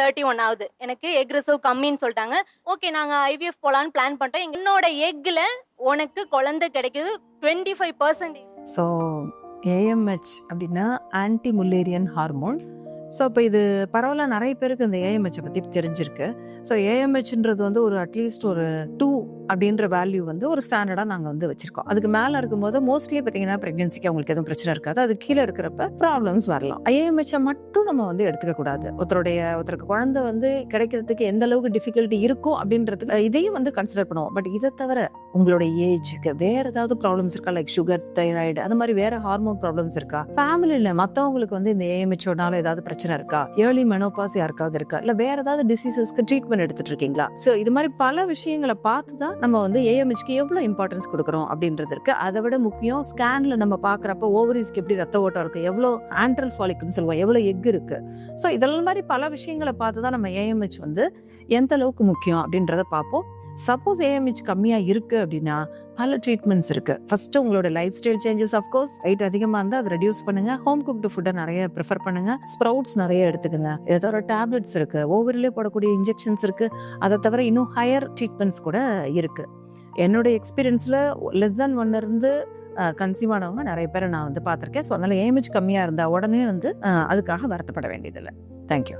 31 ஆகுது. எனக்கு egg reserve கம்மின்னு சொல்ட்டாங்க. ஓகே நாங்க ஐவிஎஃப் போலான்னு பிளான் பண்ணிட்டோம். என்னோட எக்ல உனக்கு குழந்தை கிடைக்குது 25%. ஸோ ஏஎம்ஹெச் அப்படின்னா ஆன்டி முல்லேரியன் ஹார்மோன். ஸோ இப்போ இது பரவாயில்ல, நிறைய பேருக்கு இந்த ஏஎம்ஹெச்சை பற்றி தெரிஞ்சிருக்கு. ஸோ ஏஎம்ஹெச்ன்றது வந்து ஒரு அட்லீஸ்ட் ஒரு 2 அப்படின்ற வேல்யூ வந்து ஒரு ஸ்டாண்டர்டாக நாங்கள் வந்து வச்சிருக்கோம். அதுக்கு மேலே இருக்கும்போது மோஸ்ட்லி பார்த்தீங்கன்னா ப்ரெக்னன்சிக்கு அவங்களுக்கு எதுவும் பிரச்சனை இருக்காது. அது கீழே இருக்கிறப்ப ப்ராப்ளம்ஸ் வரலாம். ஏஎம்ஹெச்சை மட்டும் நம்ம வந்து எடுத்துக்க கூடாது. ஒருத்தருக்கு குழந்தை வந்து கிடைக்கிறதுக்கு எந்த அளவுக்கு டிஃபிகல்ட்டி இருக்கும் அப்படின்றதுக்கு இதையும் வந்து கன்சிடர் பண்ணுவோம். பட் இதை தவிர உங்களோட ஏஜுக்கு வேற ஏதாவது ப்ராப்ளம்ஸ் இருக்கா, லைக் சுகர், தைராய்டு, அந்த மாதிரி வேற ஹார்மோன் ப்ராப்ளம்ஸ் இருக்கா, ஃபேமிலியில் மற்றவங்களுக்கு வந்து இந்த ஏஎம்ஹெச்சோனால ஏதாவது பிரச்சனை இருக்கா, ஏர்லி மெனோபாஸ் யாருக்காவது இருக்கா, இல்லை வேற ஏதாவது டிசீசஸ்க்கு ட்ரீட்மெண்ட் எடுத்துட்டு இருக்கீங்களா. ஸோ இது மாதிரி பல விஷயங்களை பார்த்து தான் நம்ம வந்து ஏஎம்ஹெச்க்கு எவ்வளவு இம்பார்ட்டன்ஸ் கொடுக்குறோம் அப்படின்றது இருக்கு. அதை விட முக்கியம் ஸ்கேன்ல நம்ம பாக்குறப்ப ஓவரிஸ்க்கு எப்படி ரத்த ஓட்டம் இருக்கு, எவ்வளவு ஆண்ட்ரல் ஃபாலிக்னு சொல்லுவோம், எவ்வளவு எக் இருக்கு. ஸோ இதெல்லாம் மாதிரி பல விஷயங்களை பார்த்து தான் நம்ம ஏஎம்ஹெச் வந்து எந்த அளவுக்கு முக்கியம் அப்படின்றத பார்ப்போம். சப்போஸ் ஏஎம்ஹெச் கம்மியா இருக்கு அப்படின்னா பல ட்ரீட்மெண்ட்ஸ் இருக்கு. ஃபர்ஸ்ட் உங்களோட life style changes, of course weight அதிகமா இருந்தா அதை ரெடியூஸ் பண்ணுங்க. ஹோம் குக்டு ஃபுட்டை நிறைய ப்ரிஃபர் பண்ணுங்க. ஸ்ப்ரவுட்ஸ் நிறைய எடுத்துக்கங்க. ஏதாவது டேப்லெட்ஸ் இருக்கு, ஓவரிலே போடக்கூடிய இன்ஜெக்ஷன்ஸ் இருக்கு. அதை தவிர இன்னும் ஹையர் ட்ரீட்மெண்ட்ஸ் கூட இருக்கு. என்னோட எக்ஸ்பீரியன்ஸ்ல லெஸ் தென் 1 இருந்து கன்சீவ் ஆனவங்க நிறைய பேரை நான் வந்து பார்த்திருக்கேன். ஸோ அதனால ஏஎம்ஹெச் கம்மியா இருந்தா உடனே வந்து அதுக்காக வருத்தப்பட வேண்டியதில்லை. தேங்க்யூ.